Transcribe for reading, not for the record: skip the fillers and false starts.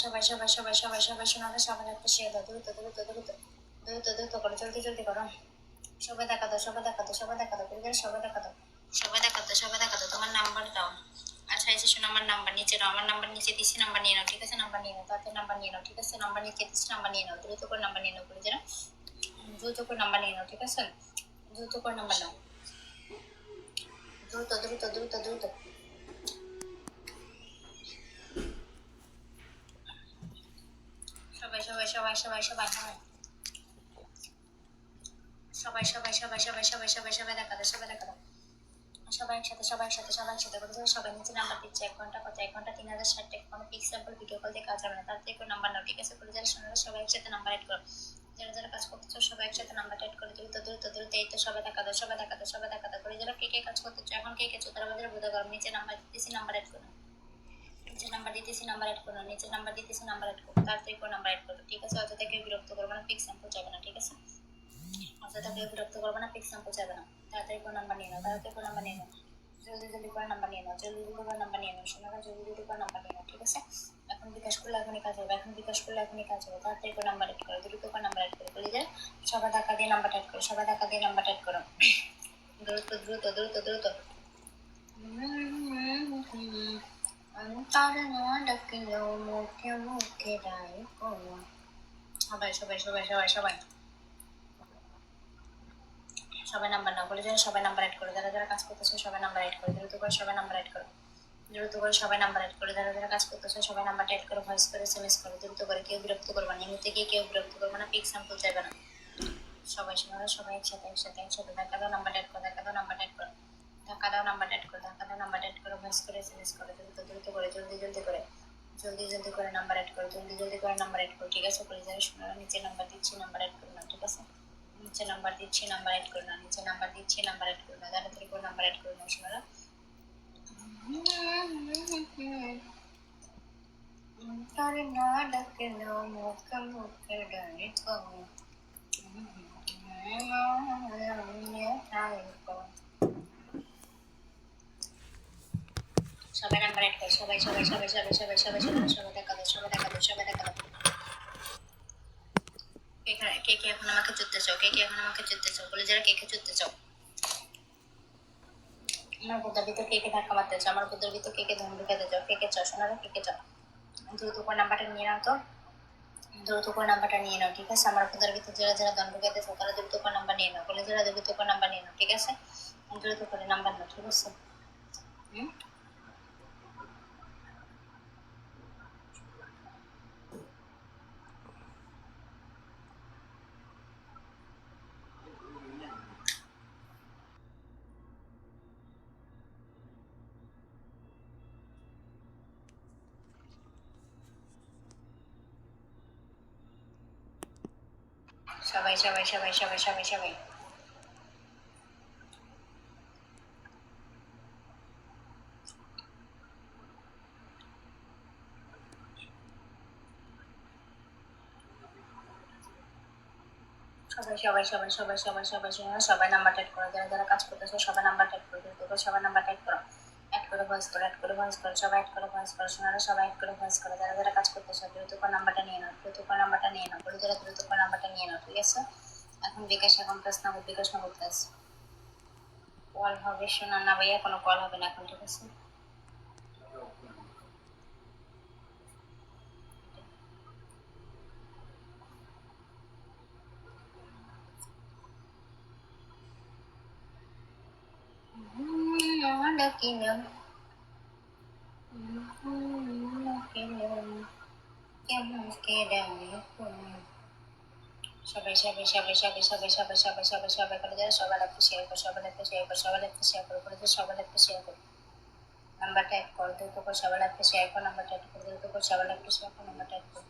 সবাই সবাই সবাই সবাই সবাই শোনালে সবাই একটা শেয়ার দাও, দ্রুত দ্রুত দ্রুত দ্রুত দ্রুত করো, জলদি জলদি করো। সবাই দেখা দাও, সবাই দেখা দাও, সবাই দেখা দাও, পরিবার সবাই দেখা দাও, সবাই দেখা দাও, সবাই দেখা দাও। তোমার নাম্বার দাও। আচ্ছা এসে শোনো, আমার নাম্বার নিচে নাও, আমার নাম্বার নিচে দিচ্ছি, নাম্বার নিয়ে নাও, ঠিক আছে? নাম্বার নিয়ে নাও, তাতে নাম্বার নিয়ে নাও, ঠিক আছে? নাম্বার নিচে দিচ্ছি, নাম্বার নিয়ে নাও, দ্রুত করে নাম্বার নিয়ে নাও, পরিবার দ্রুত করে নাম্বার নিয়ে নাও, ঠিক আছে? দ্রুত করে নাম্বার নাও, দ্রুত দ্রুত দ্রুত দ্রুত। সবাই সবাই সবাই সবাই সবাই সবাই সবাই সবাই সবাই সবাই সবাই সবাই সবাই দেখা দাও, সবাই দেখা দাও। সবাই একসাথে সবাই একসাথে সবাই একসাথে করে দেবো। সবাই নিচে নাম্বার দিচ্ছে, 1 ঘন্টা কত? 1 ঘন্টা 3060 টাকা। কোনো পিক স্যাম্পল ভিডিও কল দিয়ে কাজ হবে না, তার থেকে করে নাম্বার নাও, ঠিক আছে? করে যারা শোনারা সবাই একসাথে নাম্বার অ্যাড করো, যারা যারা কাজ করতেছো সবাই একসাথে নাম্বার অ্যাড করে দ্রুত দ্রুত দ্রুত। এই তো সবাই দেখা দাও, সবাই দেখা দাও, সবাই দেখা দাও। করে যারা কে কে কাজ করতেছো এখন, কে কে তারা বাজারে বোঝা করো। নিচে নাম্বার দিতেছি, নাম্বার অ্যাড করো, নিচে নাম্বার দিতেছি, নাম্বার অ্যাড করো, নিচে নাম্বার দিতেছি, নাম্বার অ্যাড করো, তার থেকে করে নাম্বার অ্যাড করো, ঠিক আছে? অযথা কেউ বিরক্ত করবে না, পিক স্যাম্পল যাবে না, ঠিক আছে? অযথা কেউ বিরক্ত করবে না, পিক স্যাম্পল যাবে না। তাড়াতাড়ি করে নাম্বার নিয়ে নাও, তাড়াতাড়ি করে নাম্বার নিয়ে নাও, জলদি জলদি করে নাম্বার নিয়ে নাও, জলদি জলদি করে নাম্বার নিয়ে নাও, শোনারা জলদি জলদি করে নাম্বার নিয়ে নাও, ঠিক আছে? এখন বিকাশ করলে এখনই কাজ হবে, এখন বিকাশ করলে এখনই কাজ হবে। তাড়াতাড়ি করে নাম্বার অ্যাড করো, দ্রুত করে নাম্বার অ্যাড করো, বলে যায় সবাই টাকা দিয়ে নাম্বার অ্যাড করো, সবাই টাকা দিয়ে নাম্বার অ্যাড করো, দ্রুত দ্রুত দ্রুত দ্রুত। তার না ডাকিলেও মুখে মুখে ডাই করো। সবাই সবাই সবাই সবাই সবাই সবাই নাম্বার নাও, বলে যায় সবাই নাম্বার অ্যাড করো, যারা যারা কাজ করতেছে সবাই নাম্বার অ্যাড করো, দ্রুত করে সবাই নাম্বার অ্যাড করো, দ্রুত করে সবাই নাম্বার অ্যাড করে, যারা যারা কাজ করতেছে সবাই নাম্বারটা অ্যাড করে, ভয়েস করে, এসএমএস করে, দ্রুত করে। কেউ বিরক্ত করবে না, এমনিতে গিয়ে কেউ বিরক্ত করবে না, পিক স্যাম্পল চাইবে না। সবাই শোনারা সবাই একসাথে একসাথে একসাথে দেখা দাও, নাম্বার অ্যাড করো, দেখা দাও, নাম্বার অ্যাড করো, ধাক্কা দাও, নাম্বার অ্যাড করো, ধাক্কা দাও, নাম্বার অ্যাড করো, ভয়েস করে, এসএমএস করে, দ্রুত দ্রুত করে, জলদি জলদি করে, জলদি জলদি করে নাম্বার অ্যাড করো, জলদি জলদি করে নাম্বার অ্যাড করো, ঠিক আছে? করে যারা শোনারা নিচে নাম্বার দিচ্ছি, নাম্বার অ্যাড করো না, ঠিক আছে? নিচে নাম্বার দিচ্ছি, নাম্বার অ্যাড করো না, নিচে নাম্বার দিচ্ছি, নাম্বার অ্যাড করো না, তাড়াতাড়ি করে নাম্বার অ্যাড করো না, শোনারা। তারে না ডাকলেও মুখে মুখে ডাই করো। সবাই নাম্বার অ্যাড করো, সবাই সবাই সবাই সবাই সবাই সবাই সবাই সবাই দেখা দাও, সবাই দেখা দাও, সবাই দেখা দাও। কে কে এখন আমাকে চুদতে চাও? কে কে এখন আমাকে চুদতে চাও? বলে যারা কে কে চুদতে চাও? আমার বুদ্ধার ভিতর কে কে ধাক্কা মারতে চাও? আমার বুদ্ধার ভিতর কে কে ধন ঢুকাতে চাও? কে কে চাও? শোনারা কে কে চাও? দ্রুত করে নাম্বারটা নিয়ে নাও তো, দ্রুত করে নাম্বারটা নিয়ে নাও, ঠিক আছে? আমার বুদ্ধার ভিতর যারা যারা ধন ঢুকাতে চাও তারা দ্রুত করে নাম্বার নিয়ে নাও, বলে যারা দ্রুত করে নাম্বার নিয়ে নাও, ঠিক আছে? দ্রুত করে নাম্বার নাও, ঠিক আছে? হুম, সবাই সবাই সবাই সবাই সবাই সবাই সবাই সবাই সবাই সবাই সবাই সবাই সবাই সবাই নাম্বার অ্যাড করো, যারা যারা কাজ করতেছো সবাই নাম্বার অ্যাড করো, দ্রুত করে সবাই নাম্বার অ্যাড করো, অ্যাড করে ভয়েস করো, অ্যাড করে ভয়েস করো, সবাই অ্যাড করে ভয়েস করো, শোনারা সবাই অ্যাড করে ভয়েস করো, যারা যারা কাজ করতেছো দ্রুত করে নাম্বারটা নিয়ে নাও, দ্রুত করে নাম্বারটা নিয়ে নাও, বলে যারা দ্রুত করে নাম্বারটা নিয়ে নাও, ঠিক আছে? এখন বিকাশ এখন প্লাস নগদ, বিকাশ নগদ প্লাস কল হবে, শোনা না ভাইয়া কোনো কল হবে না এখন, ঠিক আছে? ডাকিলাম ডাকিলাম কেমন কে ডাকি সবাই সবাই সবাই সবাই সবাই সবাই সবাই সবাই সবাই করে যারা সবার একটা শেয়ার করো, সবার একটা শেয়ার করো, সবার একটা শেয়ার করো, করে সবার একটা শেয়ার করো, নাম্বারটা অ্যাড করো, দ্রুত করে সবার একটা শেয়ার করো, নাম্বারটা অ্যাড করো, দ্রুত করে সবার একটা শেয়ার করো, নাম্বারটা অ্যাড করো।